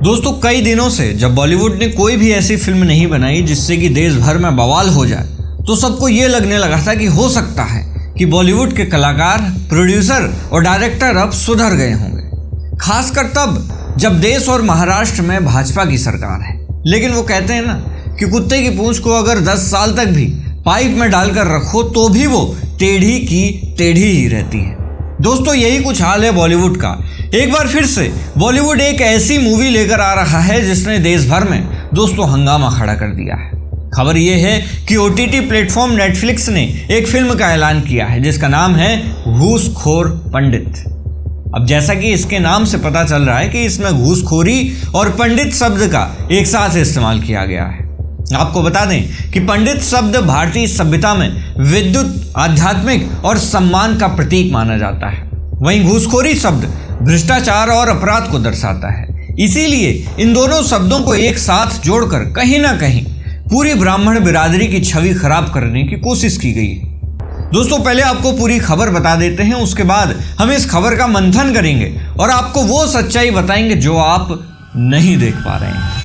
दोस्तों कई दिनों से जब बॉलीवुड ने कोई भी ऐसी फिल्म नहीं बनाई जिससे कि देश भर में बवाल हो जाए, तो सबको ये लगने लगा था कि हो सकता है कि बॉलीवुड के कलाकार, प्रोड्यूसर और डायरेक्टर अब सुधर गए होंगे, खासकर तब जब देश और महाराष्ट्र में भाजपा की सरकार है। लेकिन वो कहते हैं ना कि कुत्ते की पूंछ को अगर 10 साल तक भी पाइप में डालकर रखो तो भी वो टेढ़ी की टेढ़ी ही रहती है। दोस्तों यही कुछ हाल है बॉलीवुड का। एक बार फिर से बॉलीवुड एक ऐसी मूवी लेकर आ रहा है जिसने देश भर में दोस्तों हंगामा खड़ा कर दिया है। खबर यह है कि ओटीटी प्लेटफॉर्म नेटफ्लिक्स ने एक फिल्म का ऐलान किया है जिसका नाम है घूसखोर पंडित। अब जैसा कि इसके नाम से पता चल रहा है कि इसमें घूसखोरी और पंडित शब्द का एक साथ इस्तेमाल किया गया है। आपको बता दें कि पंडित शब्द भारतीय सभ्यता में विद्युत, आध्यात्मिक और सम्मान का प्रतीक माना जाता है। वहीं घूसखोरी शब्द भ्रष्टाचार और अपराध को दर्शाता है। इसीलिए इन दोनों शब्दों को एक साथ जोड़कर कहीं ना कहीं पूरी ब्राह्मण बिरादरी की छवि खराब करने की कोशिश की गई है। दोस्तों पहले आपको पूरी खबर बता देते हैं, उसके बाद हम इस खबर का मंथन करेंगे और आपको वो सच्चाई बताएंगे जो आप नहीं देख पा रहे हैं।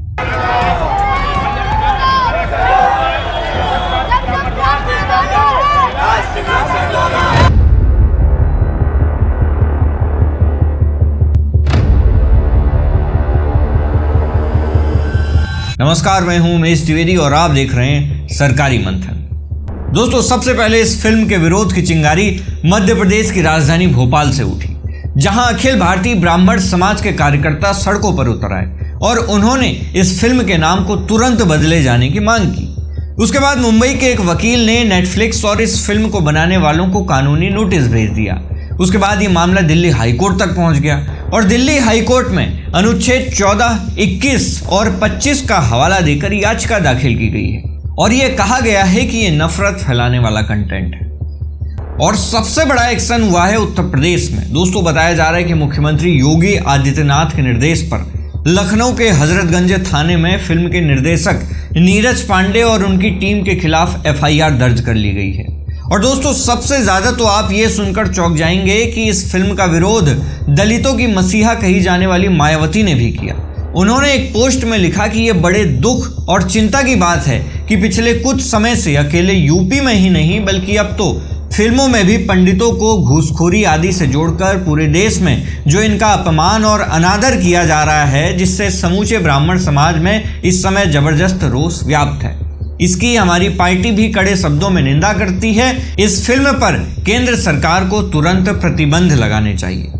नमस्कार, मैं हूं उमेश द्विवेदी और आप देख रहे हैं सरकारी मंथन। दोस्तों सबसे पहले इस फिल्म के विरोध की चिंगारी मध्य प्रदेश की राजधानी भोपाल से उठी, जहां अखिल भारतीय ब्राह्मण समाज के कार्यकर्ता सड़कों पर उतर आए और उन्होंने इस फिल्म के नाम को तुरंत बदले जाने की मांग की। उसके बाद मुंबई के एक वकील ने नेटफ्लिक्स और इस फिल्म को बनाने वालों को कानूनी नोटिस भेज दिया। उसके बाद ये मामला दिल्ली हाईकोर्ट तक पहुंच गया और दिल्ली हाईकोर्ट में अनुच्छेद 14, 21 और 25 का हवाला देकर याचिका दाखिल की गई है और ये कहा गया है कि ये नफरत फैलाने वाला कंटेंट है। और सबसे बड़ा एक्शन हुआ है उत्तर प्रदेश में। दोस्तों बताया जा रहा है कि मुख्यमंत्री योगी आदित्यनाथ के निर्देश पर लखनऊ के हजरतगंज थाने में फिल्म के निर्देशक नीरज पांडे और उनकी टीम के खिलाफ FIR दर्ज कर ली गई है। और दोस्तों सबसे ज्यादा तो आप ये सुनकर चौंक जाएंगे कि इस फिल्म का विरोध दलितों की मसीहा कही जाने वाली मायावती ने भी किया। उन्होंने एक पोस्ट में लिखा कि ये बड़े दुख और चिंता की बात है कि पिछले कुछ समय से अकेले यूपी में ही नहीं बल्कि अब तो फिल्मों में भी पंडितों को घूसखोरी आदि से जोड़कर पूरे देश में जो इनका अपमान और अनादर किया जा रहा है, जिससे समूचे ब्राह्मण समाज में इस समय जबरदस्त रोष व्याप्त है। इसकी हमारी पार्टी भी कड़े शब्दों में निंदा करती है। इस फिल्म पर केंद्र सरकार को तुरंत प्रतिबंध लगाने चाहिए।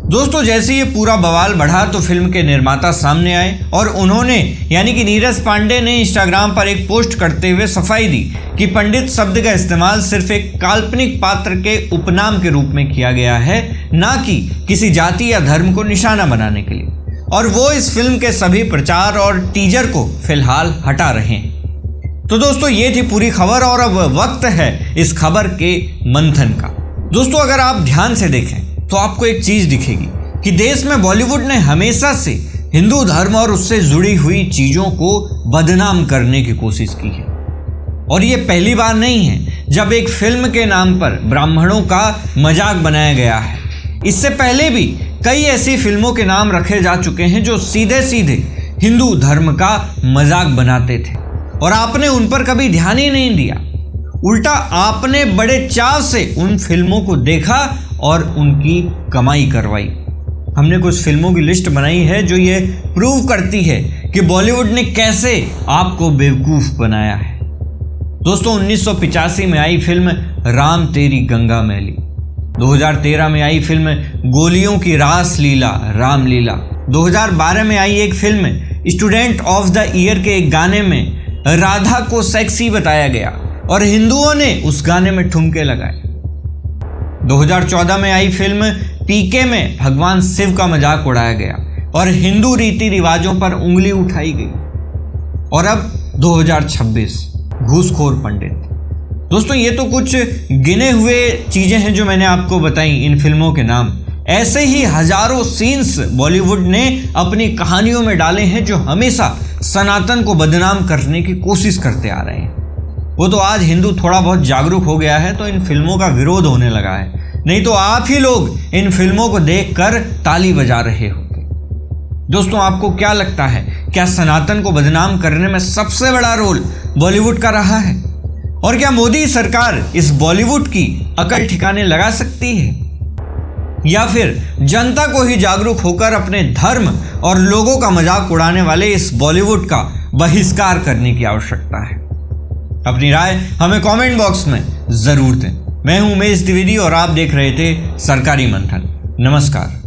दोस्तों जैसे ये पूरा बवाल बढ़ा तो फिल्म के निर्माता सामने आए और उन्होंने यानी कि नीरज पांडे ने इंस्टाग्राम पर एक पोस्ट करते हुए सफाई दी कि पंडित शब्द का इस्तेमाल सिर्फ एक काल्पनिक पात्र के उपनाम के रूप में किया गया है, ना कि किसी जाति या धर्म को निशाना बनाने के लिए। और वो इस फिल्म के सभी प्रचार और टीजर को फिलहाल हटा रहे हैं। तो दोस्तों ये थी पूरी खबर और अब वक्त है इस खबर के मंथन का। दोस्तों अगर आप ध्यान से देखें तो आपको एक चीज दिखेगी कि देश में बॉलीवुड ने हमेशा से हिंदू धर्म और उससे जुड़ी हुई चीजों को बदनाम करने की कोशिश की है। और ये पहली बार नहीं है जब एक फिल्म के नाम पर ब्राह्मणों का मजाक बनाया गया है। इससे पहले भी कई ऐसी फिल्मों के नाम रखे जा चुके हैं जो सीधे सीधे हिंदू धर्म का मजाक बनाते थे और आपने उन पर कभी ध्यान ही नहीं दिया। उल्टा आपने बड़े चाव से उन फिल्मों को देखा और उनकी कमाई करवाई। हमने कुछ फिल्मों की लिस्ट बनाई है जो ये प्रूव करती है कि बॉलीवुड ने कैसे आपको बेवकूफ़ बनाया है। दोस्तों 1985 में आई फिल्म राम तेरी गंगा मैली, 2013 में आई फिल्म गोलियों की रास लीला रामलीला, 2012 में आई एक film student of the year के एक गाने में राधा को सेक्सी बताया गया और हिंदुओं ने उस गाने में ठुमके लगाए। 2014 में आई फिल्म पीके में भगवान शिव का मजाक उड़ाया गया और हिंदू रीति रिवाजों पर उंगली उठाई गई। और अब 2026 घूसखोर पंडित। दोस्तों ये तो कुछ गिने हुए चीजें हैं जो मैंने आपको बताई इन फिल्मों के नाम। ऐसे ही हजारों सीन्स बॉलीवुड ने अपनी कहानियों में डाले हैं जो हमेशा सनातन को बदनाम करने की कोशिश करते आ रहे हैं। वो तो आज हिंदू थोड़ा बहुत जागरूक हो गया है तो इन फिल्मों का विरोध होने लगा है, नहीं तो आप ही लोग इन फिल्मों को देखकर ताली बजा रहे होते। दोस्तों, आपको क्या लगता है, क्या सनातन को बदनाम करने में सबसे बड़ा रोल बॉलीवुड का रहा है? और क्या मोदी सरकार इस बॉलीवुड की अकल ठिकाने लगा सकती है, या फिर जनता को ही जागरूक होकर अपने धर्म और लोगों का मजाक उड़ाने वाले इस बॉलीवुड का बहिष्कार करने की आवश्यकता है? अपनी राय हमें कमेंट बॉक्स में जरूर दें। मैं हूं उमेश द्विवेदी और आप देख रहे थे सरकारी मंथन। नमस्कार।